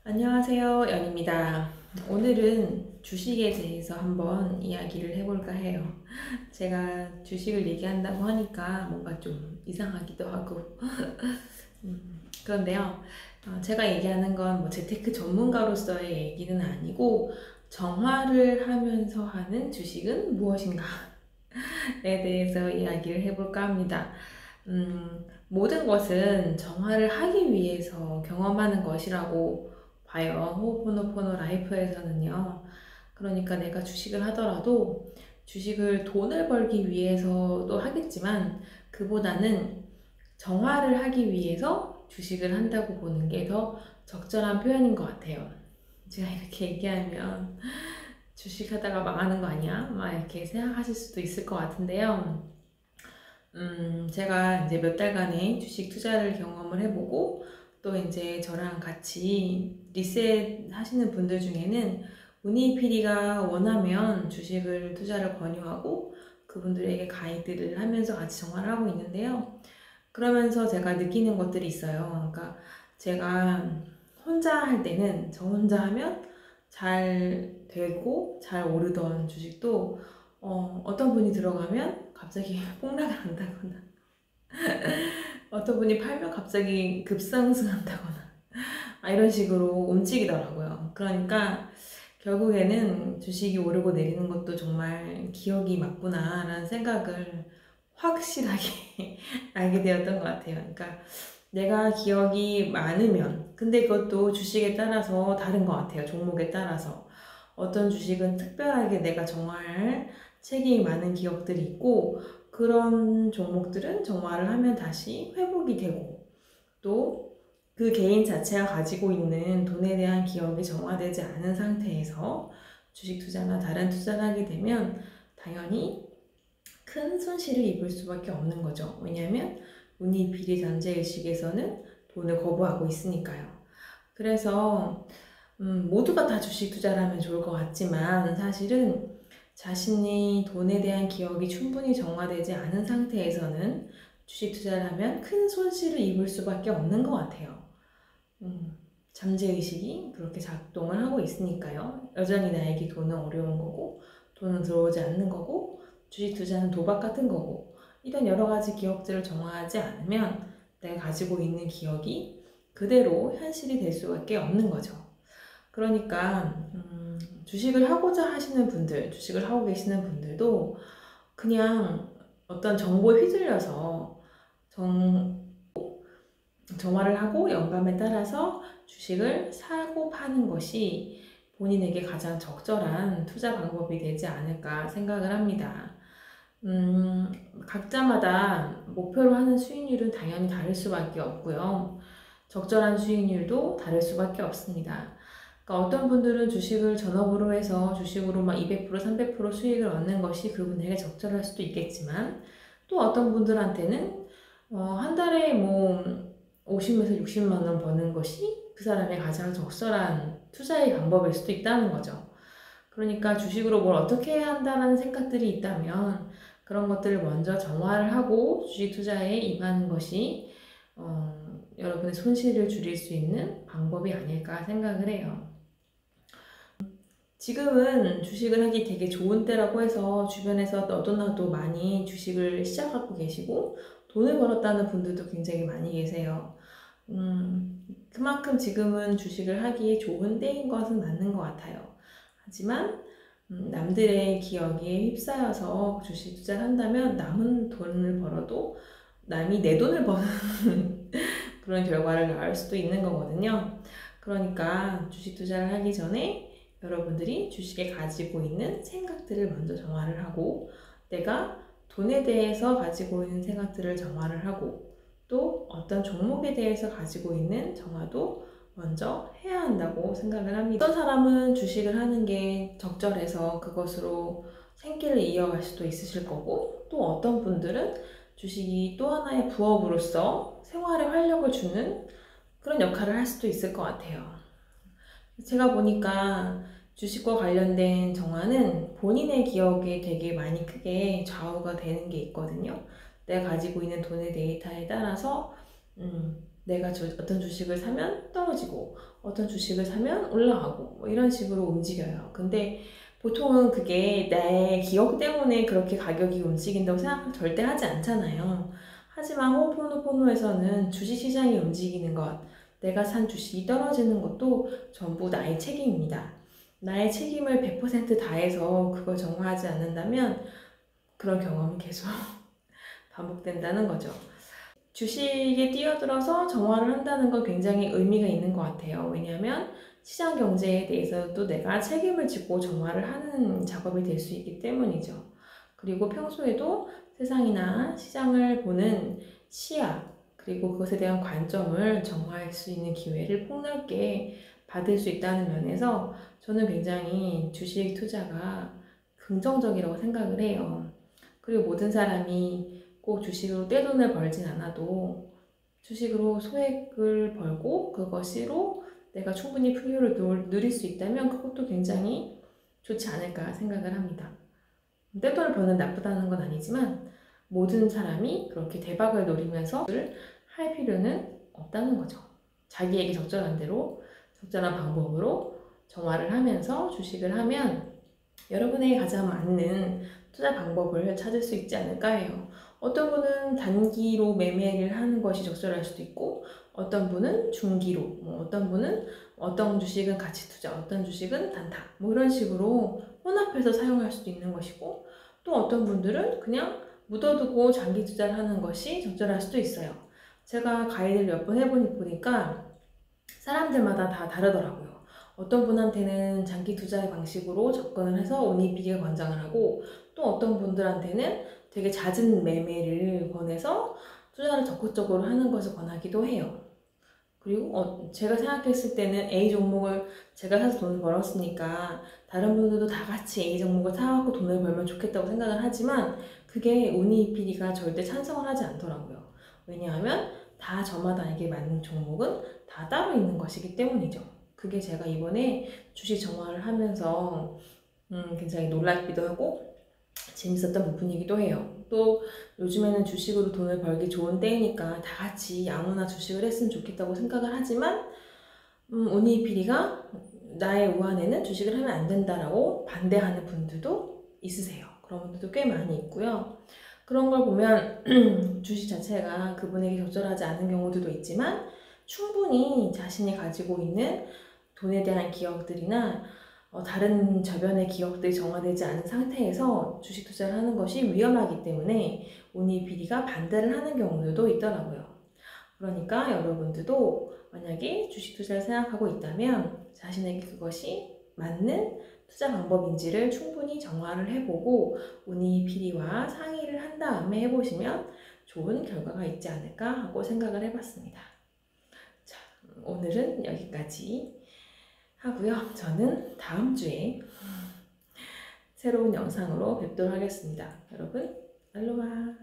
안녕하세요, 연입니다. 오늘은 주식에 대해서 한번 이야기를 해볼까 해요. 제가 주식을 얘기한다고 하니까 뭔가 좀 이상하기도 하고. 그런데요, 제가 얘기하는 건 뭐 재테크 전문가로서의 얘기는 아니고, 정화를 하면서 하는 주식은 무엇인가에 대해서 이야기를 해볼까 합니다. 모든 것은 정화를 하기 위해서 경험하는 것이라고 봐요. 호호포노포노 라이프에서는요. 그러니까 내가 주식을 하더라도 주식을 돈을 벌기 위해서도 하겠지만 그보다는 정화를 하기 위해서 주식을 한다고 보는 게 더 적절한 표현인 것 같아요. 제가 이렇게 얘기하면 주식하다가 망하는 거 아니야? 막 이렇게 생각하실 수도 있을 것 같은데요. 제가 이제 몇 달간의 주식 투자를 경험을 해보고 또 이제 저랑 같이 리셋 하시는 분들 중에는 운이 PD가 원하면 주식을 투자를 권유하고 그분들에게 가이드를 하면서 같이 정화를 하고 있는데요. 그러면서 제가 느끼는 것들이 있어요. 그러니까 제가 혼자 할 때는 저 혼자 하면 잘 되고 잘 오르던 주식도 어떤 분이 들어가면 갑자기 폭락을 한다거나 어떤 분이 팔면 갑자기 급상승한다거나 이런 식으로 움직이더라고요. 그러니까 결국에는 주식이 오르고 내리는 것도 정말 기억이 맞구나 라는 생각을 확실하게 알게 되었던 것 같아요. 그러니까 내가 기억이 많으면 근데 그것도 주식에 따라서 다른 것 같아요. 종목에 따라서 어떤 주식은 특별하게 내가 정말 책임이 많은 기억들이 있고 그런 종목들은 정화를 하면 다시 회복이 되고 또 그 개인 자체가 가지고 있는 돈에 대한 기억이 정화되지 않은 상태에서 주식 투자나 다른 투자를 하게 되면 당연히 큰 손실을 입을 수밖에 없는 거죠. 왜냐하면 운이 비리 전제의식에서는 돈을 거부하고 있으니까요. 그래서 모두가 다 주식 투자를 하면 좋을 것 같지만 사실은 자신이 돈에 대한 기억이 충분히 정화되지 않은 상태에서는 주식 투자를 하면 큰 손실을 입을 수밖에 없는 것 같아요. 잠재의식이 그렇게 작동을 하고 있으니까요. 여전히 나에게 돈은 어려운 거고 돈은 들어오지 않는 거고 주식 투자는 도박 같은 거고 이런 여러 가지 기억들을 정화하지 않으면 내가 가지고 있는 기억이 그대로 현실이 될 수밖에 없는 거죠. 그러니까 주식을 하고자 하시는 분들, 주식을 하고 계시는 분들도 그냥 어떤 정보에 휘둘려서 정화를 하고 영감에 따라서 주식을 사고 파는 것이 본인에게 가장 적절한 투자 방법이 되지 않을까 생각을 합니다. 각자마다 목표로 하는 수익률은 당연히 다를 수밖에 없고요. 적절한 수익률도 다를 수밖에 없습니다. 그러니까 어떤 분들은 주식을 전업으로 해서 주식으로 막 200%, 300% 수익을 얻는 것이 그분에게 적절할 수도 있겠지만 또 어떤 분들한테는 한 달에 뭐 50에서 60만 원 버는 것이 그 사람의 가장 적절한 투자의 방법일 수도 있다는 거죠. 그러니까 주식으로 뭘 어떻게 해야 한다는 생각들이 있다면 그런 것들을 먼저 정화를 하고 주식 투자에 임하는 것이 여러분의 손실을 줄일 수 있는 방법이 아닐까 생각을 해요. 지금은 주식을 하기 되게 좋은 때라고 해서 주변에서 너도 나도 많이 주식을 시작하고 계시고 돈을 벌었다는 분들도 굉장히 많이 계세요. 그만큼 지금은 주식을 하기에 좋은 때인 것은 맞는 것 같아요. 하지만 남들의 기억에 휩싸여서 주식 투자를 한다면 남은 돈을 벌어도 남이 내 돈을 버는 그런 결과를 낳을 수도 있는 거거든요. 그러니까 주식 투자를 하기 전에 여러분들이 주식에 가지고 있는 생각들을 먼저 정화를 하고 내가 돈에 대해서 가지고 있는 생각들을 정화를 하고 또 어떤 종목에 대해서 가지고 있는 정화도 먼저 해야 한다고 생각을 합니다. 어떤 사람은 주식을 하는 게 적절해서 그것으로 생계를 이어갈 수도 있으실 거고 또 어떤 분들은 주식이 또 하나의 부업으로서 생활에 활력을 주는 그런 역할을 할 수도 있을 것 같아요. 제가 보니까 주식과 관련된 정화는 본인의 기억에 되게 많이 크게 좌우가 되는 게 있거든요. 내가 가지고 있는 돈의 데이터에 따라서 내가 어떤 주식을 사면 떨어지고 어떤 주식을 사면 올라가고 뭐 이런 식으로 움직여요. 근데 보통은 그게 나의 기억 때문에 그렇게 가격이 움직인다고 생각을 절대 하지 않잖아요. 하지만 호oponopono에서는 주식시장이 움직이는 것, 내가 산 주식이 떨어지는 것도 전부 나의 책임입니다. 나의 책임을 100% 다해서 그걸 정화하지 않는다면 그런 경험이 계속 반복된다는 거죠. 주식에 뛰어들어서 정화를 한다는 건 굉장히 의미가 있는 것 같아요. 왜냐하면 시장 경제에 대해서도 내가 책임을 지고 정화를 하는 작업이 될 수 있기 때문이죠. 그리고 평소에도 세상이나 시장을 보는 시야, 그리고 그것에 대한 관점을 정화할 수 있는 기회를 폭넓게 받을 수 있다는 면에서 저는 굉장히 주식 투자가 긍정적이라고 생각을 해요. 그리고 모든 사람이 꼭 주식으로 떼돈을 벌진 않아도 주식으로 소액을 벌고 그것으로 내가 충분히 풍요를 누릴 수 있다면 그것도 굉장히 좋지 않을까 생각을 합니다. 떼돈을 버는 나쁘다는 건 아니지만 모든 사람이 그렇게 대박을 노리면서 할 필요는 없다는 거죠. 자기에게 적절한 대로 적절한 방법으로 정화를 하면서 주식을 하면 여러분에게 가장 맞는 투자 방법을 찾을 수 있지 않을까 해요. 어떤 분은 단기로 매매를 하는 것이 적절할 수도 있고 어떤 분은 중기로, 어떤 분은 어떤 주식은 가치 투자, 어떤 주식은 단타 뭐 이런 식으로 혼합해서 사용할 수도 있는 것이고 또 어떤 분들은 그냥 묻어두고 장기 투자를 하는 것이 적절할 수도 있어요. 제가 가이드를 몇 번 해보니까 사람들마다 다 다르더라고요. 어떤 분한테는 장기 투자의 방식으로 접근을 해서 원이익을 권장을 하고 또 어떤 분들한테는 되게 잦은 매매를 권해서 투자를 적극적으로 하는 것을 권하기도 해요. 그리고 제가 생각했을 때는 A 종목을 제가 사서 돈을 벌었으니까 다른 분들도 다 같이 A 종목을 사갖고 돈을 벌면 좋겠다고 생각을 하지만 그게 운이익PD가 절대 찬성을 하지 않더라고요. 왜냐하면 다 저마다에게 맞는 종목은 다 따로 있는 것이기 때문이죠. 그게 제가 이번에 주식 정화를 하면서 굉장히 놀랍기도 하고 재밌었던 부분이기도 해요. 또 요즘에는 주식으로 돈을 벌기 좋은 때이니까 다 같이 아무나 주식을 했으면 좋겠다고 생각을 하지만 운이익PD가 나의 우한에는 주식을 하면 안 된다라고 반대하는 분들도 있으세요. 그런 분들도 꽤 많이 있고요. 그런 걸 보면 주식 자체가 그분에게 적절하지 않은 경우들도 있지만 충분히 자신이 가지고 있는 돈에 대한 기억들이나 다른 저변의 기억들이 정화되지 않은 상태에서 주식 투자를 하는 것이 위험하기 때문에 운이익PD가 반대를 하는 경우들도 있더라고요. 그러니까 여러분들도 만약에 주식 투자를 생각하고 있다면 자신에게 그것이 맞는 투자 방법인지를 충분히 정화를 해보고 운이익PD와 상의를 한 다음에 해보시면 좋은 결과가 있지 않을까 하고 생각을 해봤습니다. 자, 오늘은 여기까지 하고요. 저는 다음 주에 새로운 영상으로 뵙도록 하겠습니다. 여러분, 알로하!